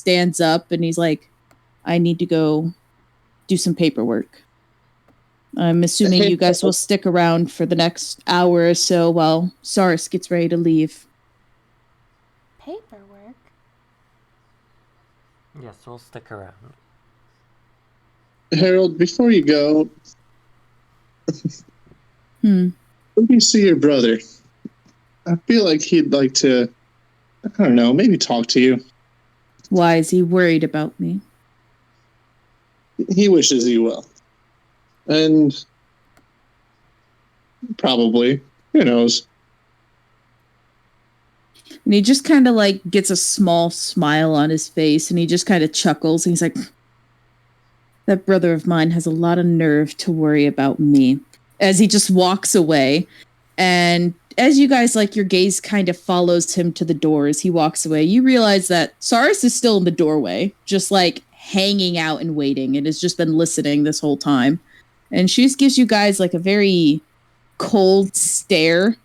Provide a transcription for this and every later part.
stands up and he's like, I need to go do some paperwork. I'm assuming you guys will stick around for the next hour or so while Saris gets ready to leave. Paperwork? Yes, we'll stick around. Harold, before you go, Let me see your brother. I feel like he'd like to, I don't know, maybe talk to you. Why is he worried about me? He wishes you well. And probably, who knows? And he just kind of like gets a small smile on his face and he just kind of chuckles and he's like, that brother of mine has a lot of nerve to worry about me. As he just walks away. And as you guys, like, your gaze kind of follows him to the door as he walks away, you realize that Saris is still in the doorway, just like hanging out and waiting, and has just been listening this whole time. And she just gives you guys like a very cold stare.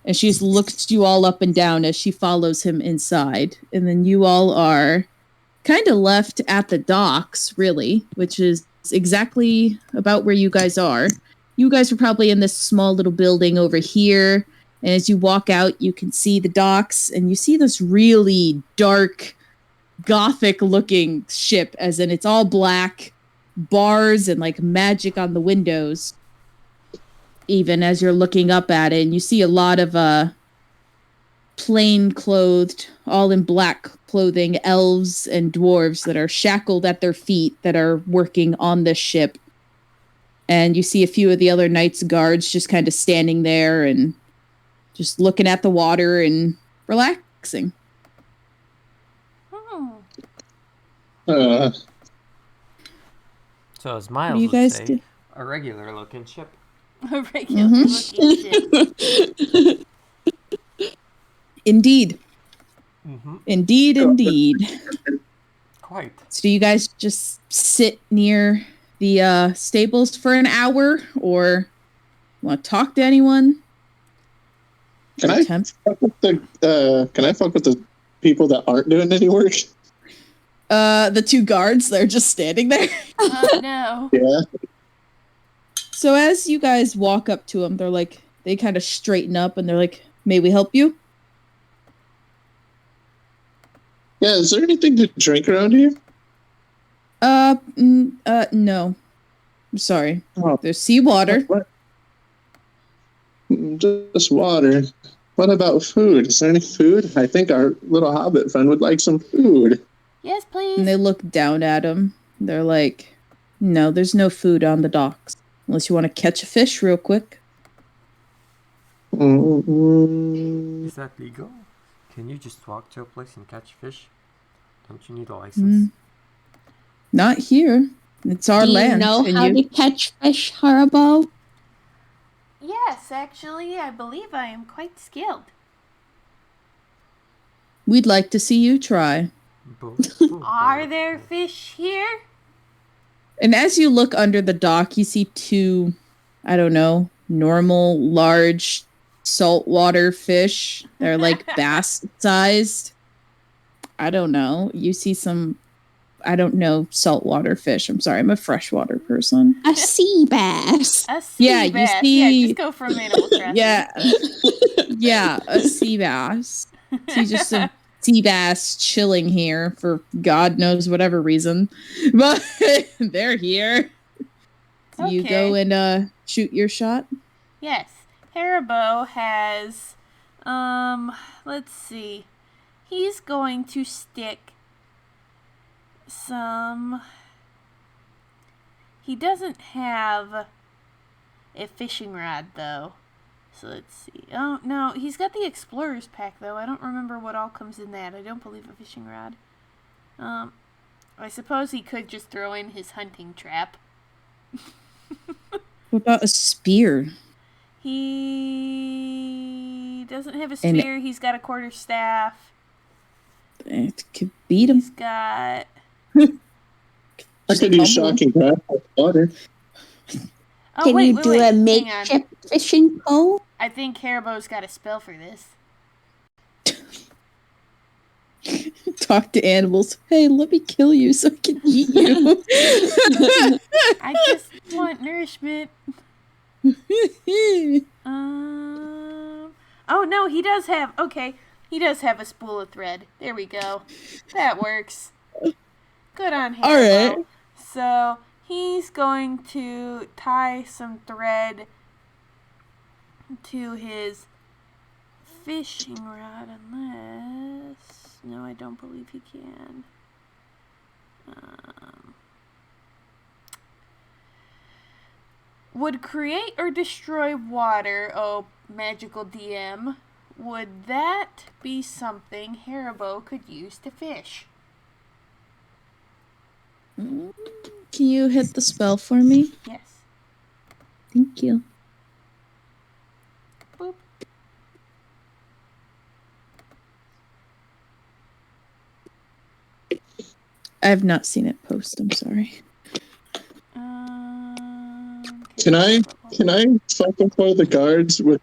And she just looks you all up and down as she follows him inside. And then you all are kind of left at the docks, really, which is exactly about where you guys are. You guys are probably in this small little building over here. And as you walk out, you can see the docks. And you see this really dark, gothic-looking ship, as in it's all black, bars and like magic on the windows. Even as you're looking up at it, and you see a lot of plain-clothed, all in black clothing, elves and dwarves that are shackled at their feet that are working on this ship. And you see a few of the other Knights Guards just kind of standing there and just looking at the water and relaxing. So as Miles you would guys say, do? a regular-looking ship. A regular-looking ship. Indeed. Mm-hmm. Indeed. Quite. So do you guys just sit near the stables for an hour, or want to talk to anyone? Can I fuck with the people that aren't doing any work? The two guards, they're just standing there. Oh, no. Yeah. So as you guys walk up to them, they kind of straighten up and they're like, may we help you? Yeah, is there anything to drink around here? No. I'm sorry. Oh. There's seawater. What? Just water. What about food? Is there any food? I think our little hobbit friend would like some food. Yes, please. And they look down at him. They're like, no, there's no food on the docks. Unless you want to catch a fish real quick. Is that legal? Can you just walk to a place and catch fish? Don't you need a license? Not here. It's our land. Do you know how to catch fish, Haribo? Yes, actually, I believe I am quite skilled. We'd like to see you try. Are there fish here? And as you look under the dock, you see two, I don't know, normal, large, saltwater fish. They're like bass-sized. I don't know. You see some, I don't know, saltwater fish. I'm sorry, I'm a freshwater person. A sea bass. A sea Yeah, bass. you see... Yeah, just go from Animal Crossing. Yeah, a sea bass. See just some sea bass chilling here for God knows whatever reason. But they're here. Do you go and shoot your shot? Yes. Haribo has, let's see. He's going to stick some... He doesn't have a fishing rod, though. So let's see. Oh, no, he's got the Explorer's Pack, though. I don't remember what all comes in that. I don't believe a fishing rod. I suppose he could just throw in his hunting trap. What about a spear? He doesn't have a spear. He's got a quarterstaff. It could beat him. He's got... I could use shocking grab with water. Oh, Can wait, you do a makeshift fishing pole? I think Haribo's got a spell for this. Talk to animals. Hey, let me kill you so I can eat you. I just want nourishment. Oh no, he does have. Okay, he does have a spool of thread. There we go. That works. Good on him. All right. So he's going to tie some thread to his fishing rod, unless... No, I don't believe he can. Would create or destroy water, oh, magical DM, would that be something Haribo could use to fish? Can you hit the spell for me? Yes. Thank you. Boop. I have not seen it post. I'm sorry. Can I fuck with one of the guards with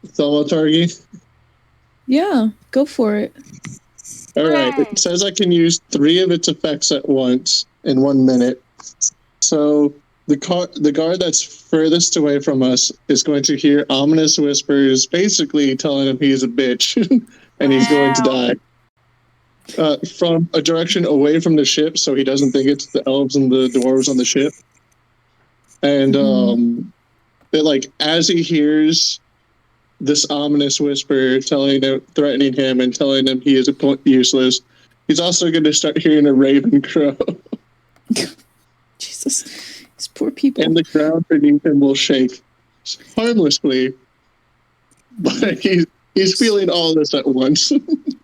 Thaumaturgy? Yeah, go for it. All right. Hooray. It says I can use 3 of its effects at once in 1 minute. So the guard that's furthest away from us is going to hear ominous whispers, basically telling him he's a bitch and he's going to die. From a direction away from the ship, so he doesn't think it's the elves and the dwarves on the ship. And as he hears this ominous whisper threatening him and telling him he is useless, he's also going to start hearing a raven crow. Jesus, these poor people. And the ground beneath him will shake harmlessly, but he's feeling all this at once.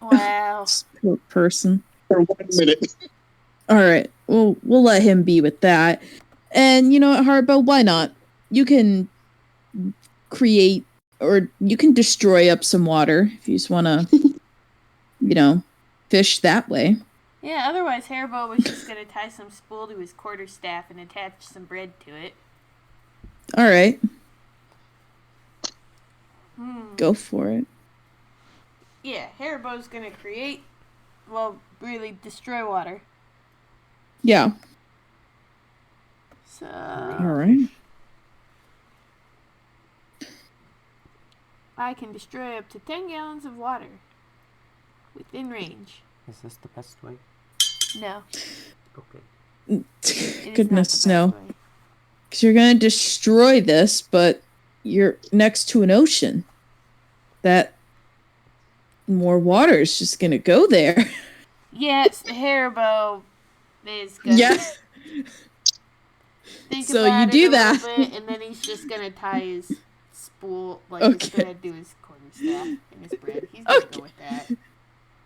Wow. This poor person. For 1 minute. All right, we'll let him be with that. And you know what, Haribo, why not? You can create, or you can destroy up some water if you just want to, fish that way. Yeah, otherwise Haribo was just going to tie some spool to his quarterstaff and attach some bread to it. All right. Go for it. Yeah, Haribo's going to create, really destroy water. Yeah. So... All right. I can destroy up to 10 gallons of water within range. Is this the best way? No. Okay. It is not Goodness, the no. best way. Because you're going to destroy this, but you're next to an ocean. That more water is just going to go there. Yes, Haribo is going to think So about you it do a that. little bit, and then he's just going to tie his spool, his Okay. thread to his quarterstaff and his bread. He's going to go with that.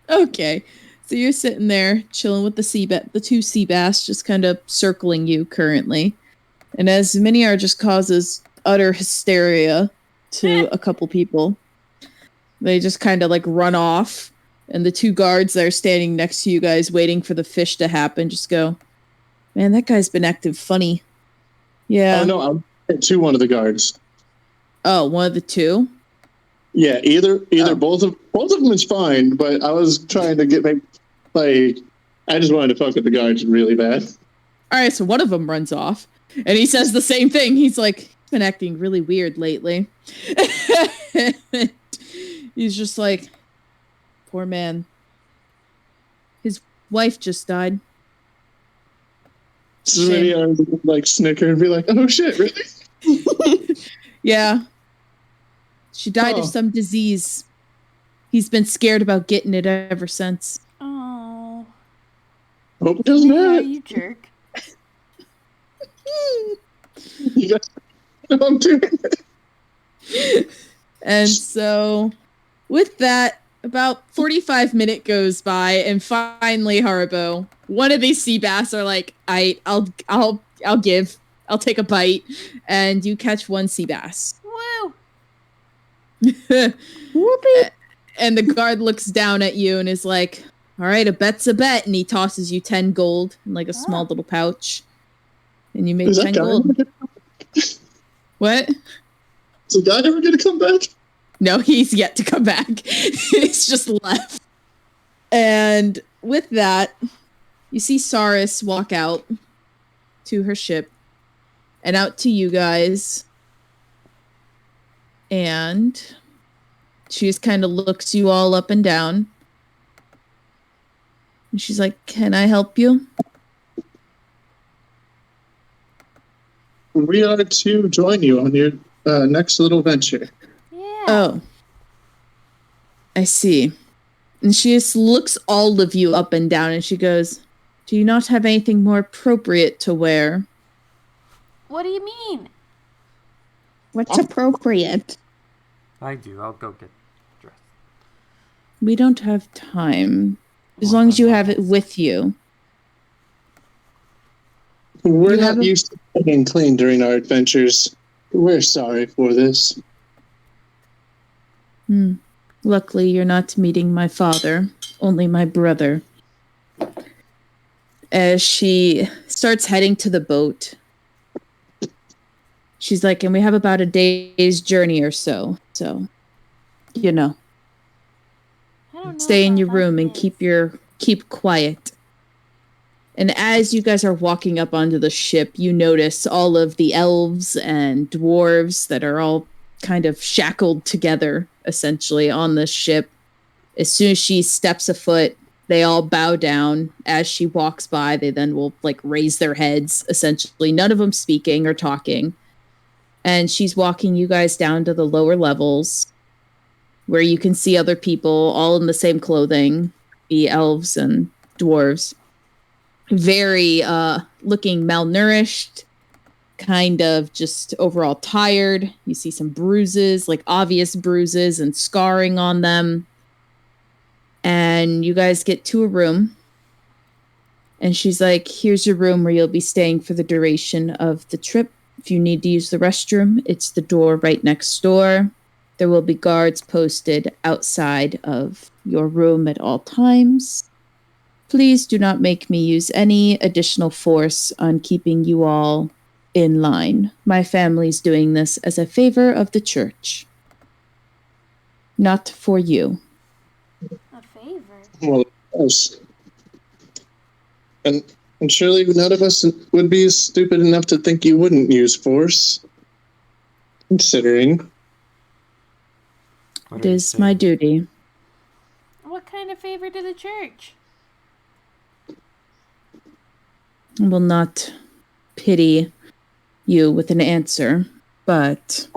Okay. So you're sitting there chilling with the two sea bass just kind of circling you currently. And as Miniar just causes utter hysteria to a couple people, they just kind of run off. And the 2 guards that are standing next to you guys waiting for the fish to happen just go, man, that guy's been acting funny. Yeah. Oh, no, I'm to one of the guards. Oh, one of the 2? Yeah, either both of them is fine, but I was trying to I just wanted to fuck with the guards really bad. All right, so one of them runs off, and he says the same thing. He's like, been acting really weird lately. He's just like, poor man. His wife just died. So many are snicker and be like, "Oh shit, really?" Yeah. She died of some disease. He's been scared about getting it ever since. Oh. Hope it doesn't Yeah, hurt. you jerk. You guys know what I'm doing. And so, with that, about 45 minutes goes by, and finally, Haribo, one of these sea bass are like, I'll take a bite, and you catch one sea bass. Woo! Whoopee! And the guard looks down at you and is like, all right, a bet's a bet, and he tosses you 10 gold in a small little pouch, and you make Is 10 that guy gold. ever What? Is the guy ever gonna come back? No, he's yet to come back. He's just left. And with that, you see Saris walk out to her ship and out to you guys. And she just kind of looks you all up and down. And she's like, "Can I help you?" We are to join you on your next little venture. Yeah. Oh. I see. And she just looks all of you up and down and she goes, "Do you not have anything more appropriate to wear?" What do you mean? What's appropriate? I do. I'll go get dressed. We don't have time. As Well, long as you then have it with you. We're You have not a- used to getting clean during our adventures. We're sorry for this. Luckily, you're not meeting my father, only my brother. As she starts heading to the boat, she's like, "And we have about a day's journey or so. So, you know, I don't know. stay in about your room and husbands. keep quiet." And as you guys are walking up onto the ship, you notice all of the elves and dwarves that are all kind of shackled together, essentially, on this ship. As soon as she steps a foot, they all bow down. As she walks by, they then will like raise their heads, essentially. None of them speaking or talking. And she's walking you guys down to the lower levels where you can see other people all in the same clothing, the elves and dwarves. Very looking malnourished, kind of just overall tired. You see some bruises, like obvious bruises and scarring on them. And you guys get to a room. And she's like, "Here's your room where you'll be staying for the duration of the trip. If you need to use the restroom, it's the door right next door. There will be guards posted outside of your room at all times. Please do not make me use any additional force on keeping you all in line. My family's doing this as a favor of the church. Not for you." A favor. Well, of course. And surely none of us would be stupid enough to think you wouldn't use force. Considering. What It are you is my saying? duty. What kind of favor to the church? I will not pity you with an answer, but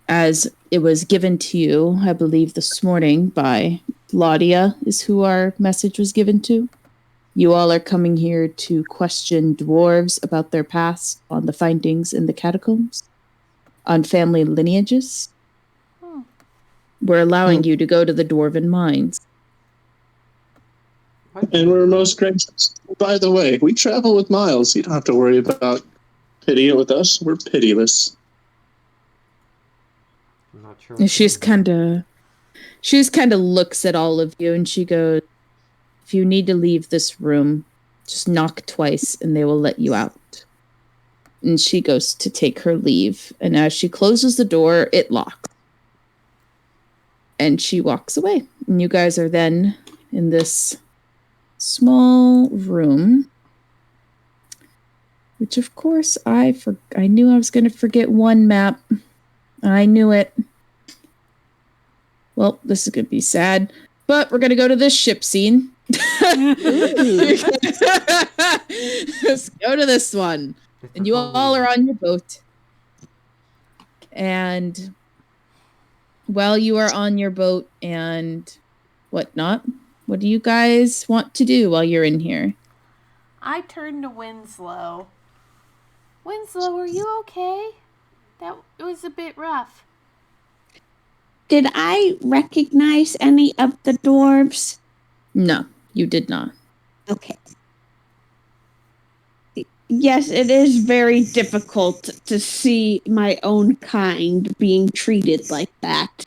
as it was given to you, I believe this morning by Claudia is who our message was given to. You all are coming here to question dwarves about their past, on the findings in the catacombs, on family lineages. Hmm. We're allowing you to go to the dwarven mines. What? And we're most gracious. By the way, we travel with Miles. You don't have to worry about pity with us. We're pitiless. I'm not sure. And what she to just do. kind of looks at all of you and she goes, "If you need to leave this room, just knock twice and they will let you out." And she goes to take her leave. And as she closes the door, it locks. And she walks away. And you guys are then in this small room, which of course I knew I was going to forget one map. I knew it. Well, this is going to be sad, but we're going to go to this ship scene. Let's go to this one. It's And a you fun all little- are on your boat. And while you are on your boat and whatnot, what do you guys want to do while you're in here? I turned to Winslow. Winslow, are you okay? It was a bit rough. Did I recognize any of the dwarves? No, you did not. Okay. Yes, it is very difficult to see my own kind being treated like that.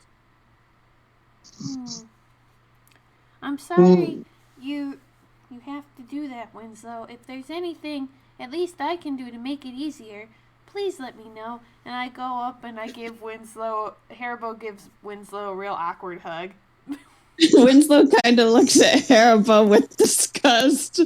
I'm sorry you have to do that, Winslow. If there's anything at least I can do to make it easier, please let me know. And I go up and I give Haribo gives Winslow a real awkward hug. Winslow kind of looks at Haribo with disgust.